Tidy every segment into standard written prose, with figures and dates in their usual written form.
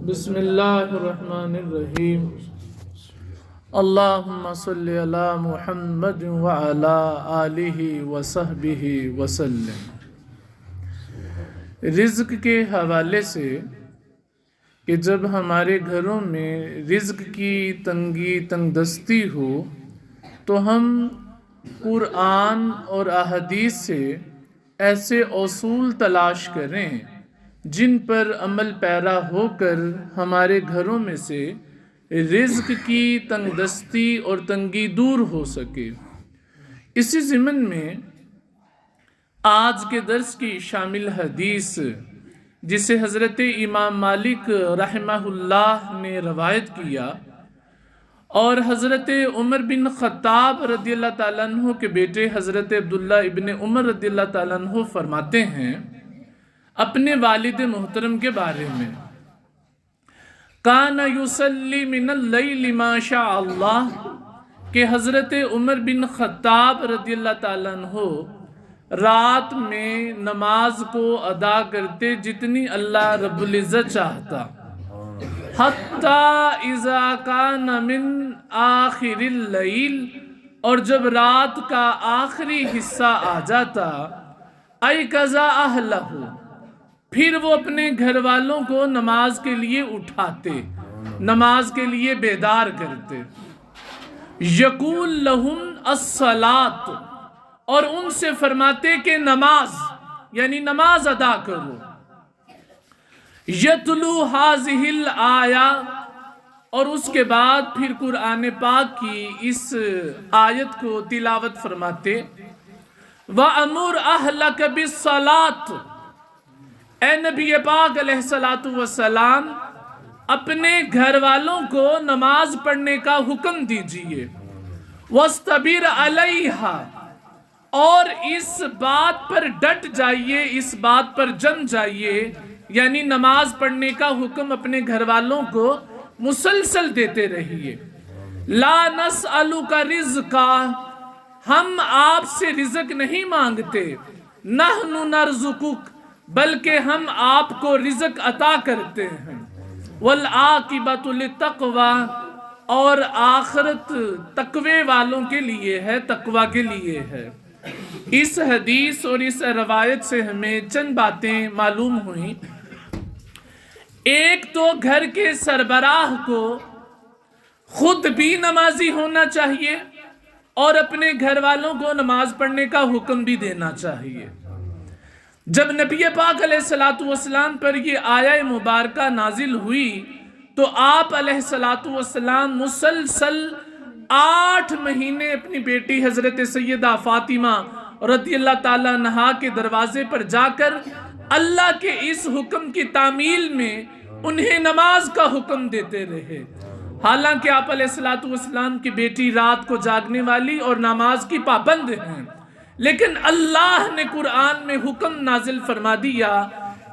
بسم اللہ الرحمن الرحیم اللہم صلی علی محمد وعلا آلہ وصحبہ وسلم۔ رزق کے حوالے سے کہ جب ہمارے گھروں میں رزق کی تنگی تنگ دستی ہو تو ہم قرآن اور احادیث سے ایسے اصول تلاش کریں جن پر عمل پیرا ہو کر ہمارے گھروں میں سے رزق کی تنگ دستی اور تنگی دور ہو سکے۔ اسی ضمن میں آج کے درس کی شامل حدیث جسے حضرت امام مالک رحمہ اللہ نے روایت کیا اور حضرت عمر بن خطاب رضی اللہ تعالیٰ عنہ کے بیٹے حضرت عبداللہ ابن عمر رضی اللہ تعالیٰ عنہ فرماتے ہیں اپنے والد محترم کے بارے میں، کان یصلی من اللیل ما شاء اللہ، کہ حضرت عمر بن خطاب رضی اللہ تعالیٰ عنہ رات میں نماز کو ادا کرتے جتنی اللہ رب العزت چاہتا، حتی اذا کان من آخر اللیل، اور جب رات کا آخری حصہ آ جاتا، ایقظا اہلہ، پھر وہ اپنے گھر والوں کو نماز کے لیے اٹھاتے، نماز کے لیے بیدار کرتے، یقول لہم الصلاۃ، اور ان سے فرماتے کہ نماز یعنی نماز ادا کرو، یتلو ہذہ الآیہ، اور اس کے بعد پھر قرآن پاک کی اس آیت کو تلاوت فرماتے، وَأَمُرْ أَهْلَكَ بِالصَّلَاةِ، اے نبی پاک علیہ السلام اپنے گھر والوں کو نماز پڑھنے کا حکم دیجئے، وَاسْتَبِرْ عَلَيْهَا، اور اس بات پر ڈٹ جائیے، اس بات پر جم جائیے، یعنی نماز پڑھنے کا حکم اپنے گھر والوں کو مسلسل دیتے رہیے، لا نسألک رزقا، ہم آپ سے رزق نہیں مانگتے، نحن نرزقک، بلکہ ہم آپ کو رزق عطا کرتے ہیں، والعاقبۃ للتقوی، اور آخرت تقوی والوں کے لیے ہے، تقوی کے لیے ہے۔ اس حدیث اور اس روایت سے ہمیں چند باتیں معلوم ہوئیں۔ ایک تو گھر کے سربراہ کو خود بھی نمازی ہونا چاہیے اور اپنے گھر والوں کو نماز پڑھنے کا حکم بھی دینا چاہیے۔ جب نبی پاک علیہ السلام پر یہ آیہ مبارکہ نازل ہوئی تو آپ علیہ السلام مسلسل 8 مہینے اپنی بیٹی حضرت سیدہ فاطمہ رضی اللہ تعالیٰ عنہا کے دروازے پر جا کر اللہ کے اس حکم کی تعمیل میں انہیں نماز کا حکم دیتے رہے، حالانکہ آپ علیہ السلام کی بیٹی رات کو جاگنے والی اور نماز کی پابند ہیں، لیکن اللہ نے قرآن میں حکم نازل فرما دیا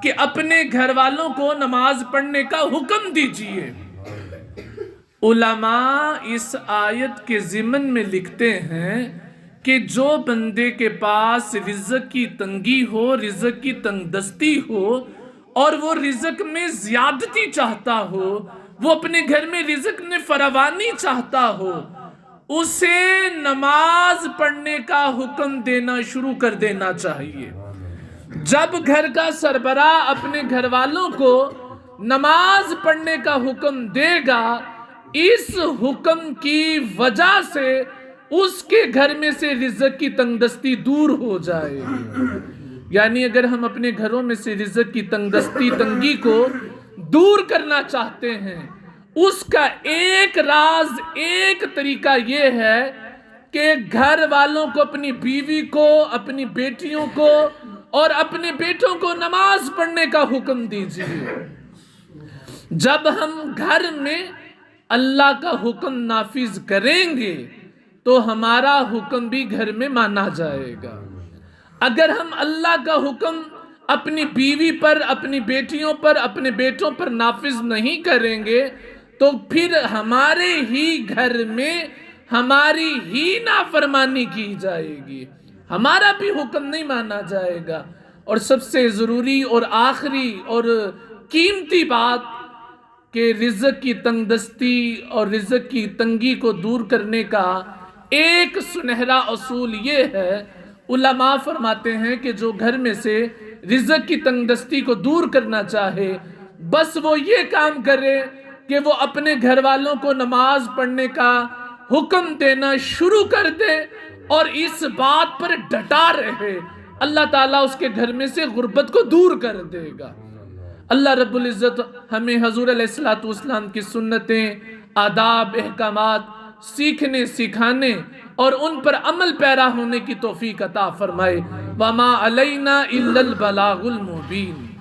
کہ اپنے گھر والوں کو نماز پڑھنے کا حکم دیجئے۔ علماء اس آیت کے ضمن میں لکھتے ہیں کہ جو بندے کے پاس رزق کی تنگی ہو، رزق کی تنگ دستی ہو اور وہ رزق میں زیادتی چاہتا ہو، وہ اپنے گھر میں رزق میں فراوانی چاہتا ہو، اسے نماز پڑھنے کا حکم دینا شروع کر دینا چاہیے۔ جب گھر کا سربراہ اپنے گھر والوں کو نماز پڑھنے کا حکم دے گا، اس حکم کی وجہ سے اس کے گھر میں سے رزق کی تنگ دستی دور ہو جائے گی۔ یعنی اگر ہم اپنے گھروں میں سے رزق کی تنگ دستی تنگی کو دور کرنا چاہتے ہیں، اس کا ایک راز، ایک طریقہ یہ ہے کہ گھر والوں کو، اپنی بیوی کو، اپنی بیٹیوں کو اور اپنے بیٹوں کو نماز پڑھنے کا حکم دیجیے۔ جب ہم گھر میں اللہ کا حکم نافذ کریں گے تو ہمارا حکم بھی گھر میں مانا جائے گا۔ اگر ہم اللہ کا حکم اپنی بیوی پر، اپنی بیٹیوں پر، اپنے بیٹوں پر نافذ نہیں کریں گے تو پھر ہمارے ہی گھر میں ہماری ہی نافرمانی کی جائے گی، ہمارا بھی حکم نہیں مانا جائے گا۔ اور سب سے ضروری اور آخری اور قیمتی بات کہ رزق کی تنگ دستی اور رزق کی تنگی کو دور کرنے کا ایک سنہرا اصول یہ ہے، علماء فرماتے ہیں کہ جو گھر میں سے رزق کی تنگ دستی کو دور کرنا چاہے، بس وہ یہ کام کرے کہ وہ اپنے گھر والوں کو نماز پڑھنے کا حکم دینا شروع کر دے اور اس بات پر ڈٹا رہے، اللہ تعالیٰ اس کے گھر میں سے غربت کو دور کر دے گا۔ اللہ رب العزت ہمیں حضور علیہ السلام کی سنتیں، آداب، احکامات سیکھنے، سکھانے اور ان پر عمل پیرا ہونے کی توفیق عطا فرمائے۔ وَمَا عَلَيْنَا إِلَّا الْبَلَاغُ الْمُبِينُ۔